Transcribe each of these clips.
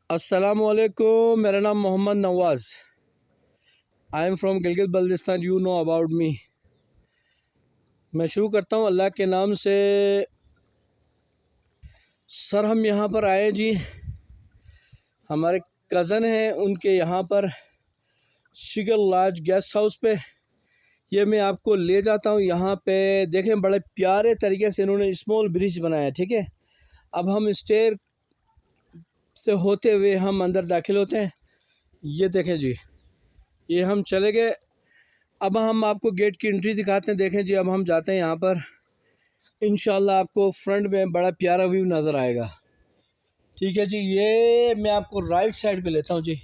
अस्सलामुअलैकुम। मेरा नाम Mohammad Nawaz. I am from Gilgit Baltistan. You know about me. मैं शुरू करता हूँ अल्लाह के नाम से। सर हम यहाँ पर आए जी, हमारे कज़न हैं उनके यहाँ पर शिगर लॉज गेस्ट हाउस पे। ये मैं आपको ले जाता हूँ। यहाँ पे देखें बड़े प्यारे तरीके से इन्होंने स्मॉल ब्रिज बनाया है। ठीक है, अब हम स्टेयर से होते हुए हम अंदर दाखिल होते हैं। ये देखें जी, ये हम चले गए। अब हम आपको गेट की एंट्री दिखाते हैं। देखें जी, अब हम जाते हैं यहाँ पर। इंशाल्लाह आपको फ्रंट में बड़ा प्यारा व्यू नज़र आएगा। ठीक है जी, ये मैं आपको राइट साइड पे लेता हूँ जी।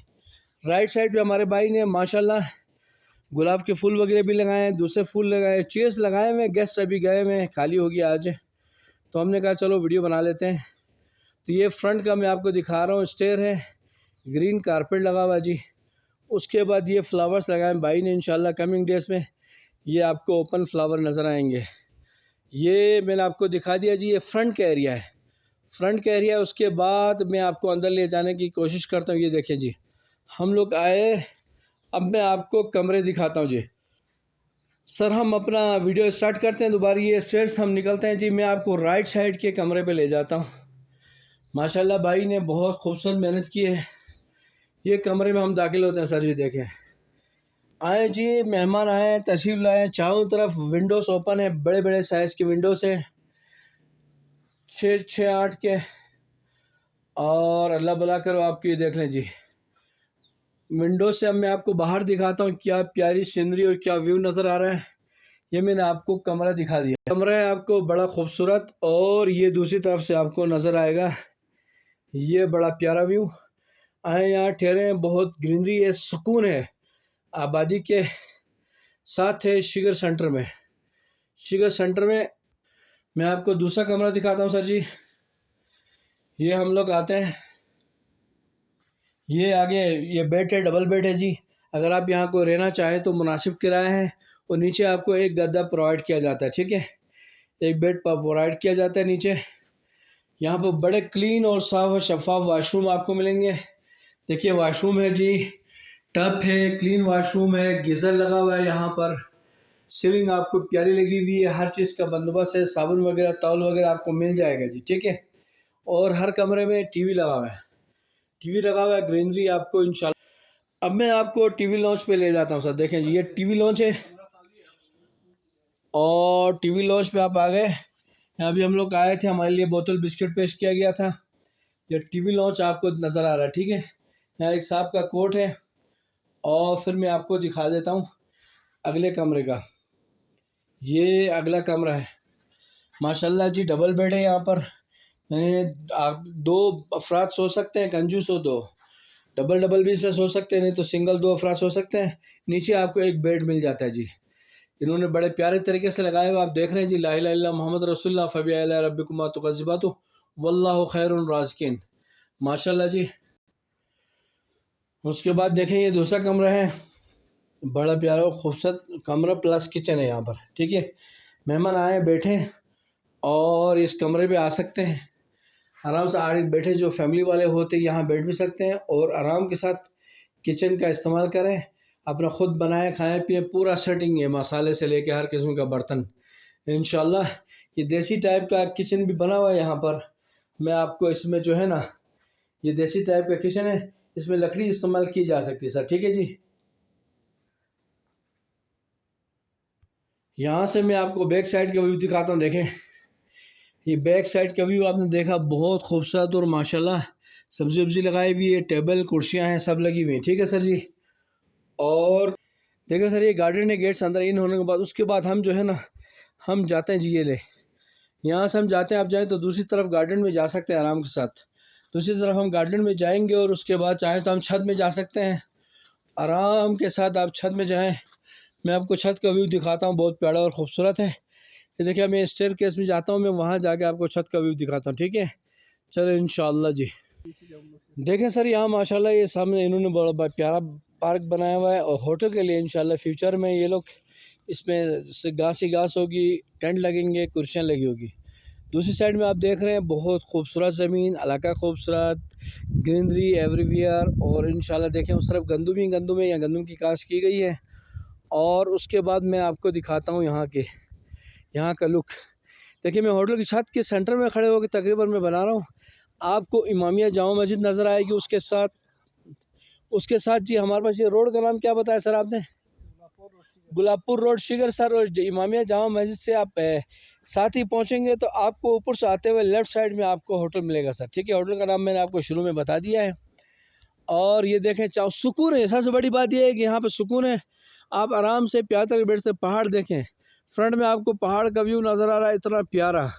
राइट साइड पे हमारे भाई ने माशाल्लाह गुलाब के फूल वगैरह भी लगाए हैं, दूसरे फूल लगाए, चेयर्स लगाए हुए। गेस्ट अभी गए हुए हैं, खाली होगी आज, तो हमने कहा चलो वीडियो बना लेते हैं। तो ये फ्रंट का मैं आपको दिखा रहा हूँ। स्टेयर है, ग्रीन कारपेट लगा हुआ जी। उसके बाद ये फ्लावर्स लगाए भाई ने। इंशाल्लाह कमिंग डेज में ये आपको ओपन फ्लावर नज़र आएंगे। ये मैंने आपको दिखा दिया जी, ये फ्रंट का एरिया है। फ्रंट का एरिया। उसके बाद मैं आपको अंदर ले जाने की कोशिश करता हूँ। ये देखें जी, हम लोग आए। अब मैं आपको कमरे दिखाता हूँ जी। सर हम अपना वीडियो स्टार्ट करते हैं दोबारा। ये स्टेयर्स हम निकलते हैं जी। मैं आपको राइट साइड के कमरे पे ले जाता हूँ। माशाल्लाह भाई ने बहुत खूबसूरत मेहनत की है। ये कमरे में हम दाखिल होते हैं। सर जी देखें, आए जी, मेहमान आए, तशरीफ़ लाए। चारों तरफ विंडोज़ ओपन है, बड़े बड़े साइज़ की विंडोज़ है, 6-8 के। और अल्लाह भला करो आपकी। ये देख लें जी, विंडो से अब मैं आपको बाहर दिखाता हूँ। क्या प्यारी सीनरी और क्या व्यू नज़र आ रहा है। ये मैंने आपको कमरा दिखा दिया। कमरा है आपको बड़ा खूबसूरत। और ये दूसरी तरफ से आपको नज़र आएगा, ये बड़ा प्यारा व्यू। आए यहाँ ठहरे हैं, बहुत ग्रीनरी है, सुकून है आबादी के साथ है। शिगर सेंटर में, शिगर सेंटर में मैं आपको दूसरा कमरा दिखाता हूँ। सर जी, ये हम लोग आते हैं। ये आगे ये बेड है, डबल बेड है जी। अगर आप यहाँ को रहना चाहें तो मुनासिब किराया है। और नीचे आपको एक गद्दा प्रोवाइड किया जाता है। ठीक है, एक बेड पर प्रोवाइड किया जाता है नीचे। यहाँ पर बड़े क्लीन और साफ और शफाफ वाशरूम आपको मिलेंगे। देखिए वाशरूम है जी, टब है, क्लीन वाशरूम है, गीज़र लगा हुआ है यहाँ पर। सीलिंग आपको प्यारी लगी हुई है, हर चीज़ का बंदोबस्त है, साबुन वगैरह तौल वगैरह आपको मिल जाएगा जी। ठीक है, और हर कमरे में टीवी लगा हुआ है। टीवी लगा हुआ है, ग्रीनरी आपको इंशाल्लाह। अब मैं आपको टीवी लॉन्च पे ले जाता हूँ। सर देखें जी, ये टीवी लॉन्च है। और टीवी लॉन्च पे आप आ गए। यहाँ भी हम लोग आए थे, हमारे लिए बोतल बिस्किट पेश किया गया था। ये टीवी लॉन्च आपको नज़र आ रहा है। ठीक है, यहाँ एक साहब का कोट है। और फिर मैं आपको दिखा देता हूँ अगले कमरे का। ये अगला कमरा है। माशाल्लाह जी, डबल बेड है यहाँ पर। आप दो अफराद सो सकते हैं, कंजूस हो दो। डबल डबल भी इसमें सो सकते हैं, नहीं तो सिंगल दो अफराद सो सकते हैं। नीचे आपको एक बेड मिल जाता है जी। इन्होंने बड़े प्यारे तरीके से लगाए हुए, आप देख रहे हैं जी। ला इलाहा इल्लल्लाह मुहम्मद रसूलुल्लाह फबी अला रब्बिकुमा तुकज़्ज़िबातु वल्लाहु खैरुर राज़िकीन। माशाल्लाह जी। उसके बाद देखें, ये दूसरा कमरा है, बड़ा प्यारा और खूबसूरत कमरा प्लस किचन है यहाँ पर। ठीक है, मेहमान आए बैठे और इस कमरे पे आ सकते हैं आराम से। आगे बैठे जो फैमिली वाले होते हैं यहाँ बैठ भी सकते हैं और आराम के साथ किचन का इस्तेमाल करें। अपना ख़ुद बनाए खाएं पिए, पूरा सेटिंग है, मसाले से लेके हर किस्म का बर्तन इंशाल्लाह। ये देसी टाइप का किचन भी बना हुआ है यहाँ पर। मैं आपको इसमें जो है ना, ये देसी टाइप का किचन है, इसमें लकड़ी इस्तेमाल की जा सकती है। सर ठीक है जी। यहाँ से मैं आपको बैक साइड का व्यू दिखाता हूँ। देखें, ये बैक साइड का व्यू आपने देखा, बहुत खूबसूरत। और माशाल्लाह सब्जी वब्जी लगाई हुई है, टेबल कुर्सियाँ हैं, सब लगी हुई हैं। ठीक है सर जी। और देखिए सर, ये गार्डन है, गेट्स अंदर इन होने के बाद उसके बाद हम जो है ना, हम जाते हैं जी। ये ले, यहाँ से हम जाते हैं। आप जाएँ तो दूसरी तरफ गार्डन में जा सकते हैं आराम के साथ। दूसरी तरफ हम गार्डन में जाएंगे और उसके बाद चाहें तो हम छत में जा सकते हैं आराम के साथ। आप छत में जाएँ, मैं आपको छत का व्यू दिखाता हूँ, बहुत प्यारा और ख़ूबसूरत है। ये देखिए, मैं स्टेयर केस में जाता हूँ, मैं वहाँ जाके आपको छत का व्यू दिखाता हूँ। ठीक है, चलो इंशाल्लाह जी। देखें सर, यहाँ माशाल्लाह ये सामने इन्होंने बड़ा प्यारा पार्क बनाया हुआ है। और होटल के लिए इंशाल्लाह फ्यूचर में ये लोग इसमें से घास ही घास होगी, टेंट लगेंगे, कुर्सियाँ लगी होगी। दूसरी साइड में आप देख रहे हैं बहुत खूबसूरत ज़मीन, इलाका खूबसूरत, ग्रीनरी एवरीवेयर। और इंशाल्लाह देखें उस तरफ गंदम है, या गंदम की काश्त की गई है। और उसके बाद मैं आपको दिखाता हूँ यहाँ का लुक। देखिए मैं होटल की छत के सेंटर में खड़े होकर तकरीबन मैं बना रहा हूँ। आपको इमामिया जामा मस्जिद नज़र आएगी, उसके साथ जी हमारे पास ये रोड का नाम क्या बताया सर आपने? Gulabpur road Shigar sir. और इमामिया जामा मस्जिद से आप साथ ही पहुँचेंगे तो आपको ऊपर से आते हुए लेफ़्ट साइड में आपको होटल मिलेगा सर। ठीक है, होटल का नाम मैंने आपको शुरू में बता दिया है। और ये देखें चाहो सुकून है, सबसे बड़ी बात यह है कि यहाँ पे सुकून है। आप आराम से प्यादल बैठ से पहाड़ देखें, फ्रंट में आपको पहाड़ का व्यू नज़र आ रहा है इतना प्यारा।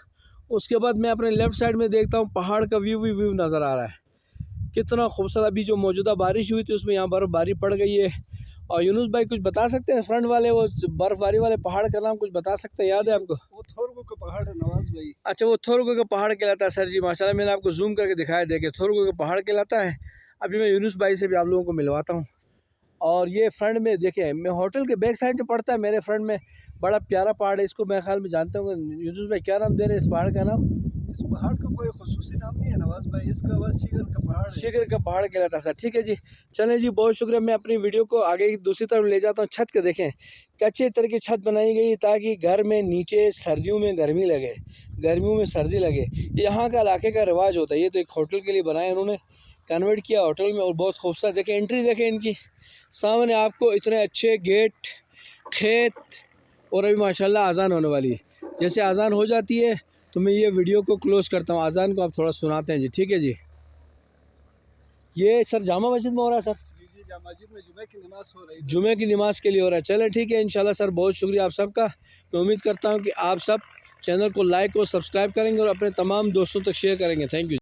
उसके बाद मैं अपने लेफ़्ट साइड में देखता हूँ पहाड़ का व्यू नज़र आ रहा है कितना खूबसूरत। अभी जो मौजूदा बारिश हुई थी उसमें यहाँ बर्फ़बारी पड़ गई है। और यूनुस भाई कुछ बता सकते हैं फ्रंट वाले वो बर्फ़बारी वाले पहाड़ का नाम कुछ बता सकते हैं, याद है आपको? वो थोरगो का पहाड़ है नवाज भाई। अच्छा, वो थोरगो का पहाड़ कहलाता है सर जी, माशाल्लाह। मैंने आपको जूम करके दिखाया, देखे थोरगो का पहाड़ कहलाता है। अभी मैं यूनुस भाई से भी आप लोगों को मिलवाता हूँ। और ये फ्रंट में देखें, मैं होटल के बैक साइड में पड़ता है, मेरे फ्रंट में बड़ा प्यारा पहाड़ है। इसको मैं ख्याल में जानता हूँ। यूनुस भाई क्या नाम दे रहे हैं इस पहाड़ का नाम? इस पहाड़ का कोई खुसूसी नाम नहीं है नवाज भाई, इसका बस शिखर का पहाड़ है। शिखर का पहाड़ कहलाता है सर। ठीक है जी, चलें जी, बहुत शुक्रिया। मैं अपनी वीडियो को आगे की दूसरी तरफ ले जाता हूँ। छत के देखें, कच्चे तरह की छत बनाई गई ताकि घर में नीचे सर्दियों में गर्मी लगे, गर्मियों में सर्दी लगे। यहाँ का इलाके का रिवाज होता है। ये तो एक होटल के लिए बनाया उन्होंने, कन्वर्ट किया होटल में। और बहुत खूबसूरत देखें, एंट्री देखें इनकी, सामने आपको इतने अच्छे गेट, खेत। और अभी माशाल्लाह अजान होने वाली है। जैसे अजान हो जाती है तो मैं ये वीडियो को क्लोज़ करता हूँ। अजान को आप थोड़ा सुनाते हैं जी, ठीक है जी। ये सर जामा मस्जिद में हो रहा है सर? जी जी, जामा मस्जिद में जुमे की नमाज हो रही है। जुमे की नमाज के लिए हो रहा है। चले ठीक है, इंशाल्लाह सर बहुत शुक्रिया आप सबका। मैं उम्मीद करता हूँ कि आप सब चैनल को लाइक और सब्सक्राइब करेंगे और अपने तमाम दोस्तों तक शेयर करेंगे। Thank you.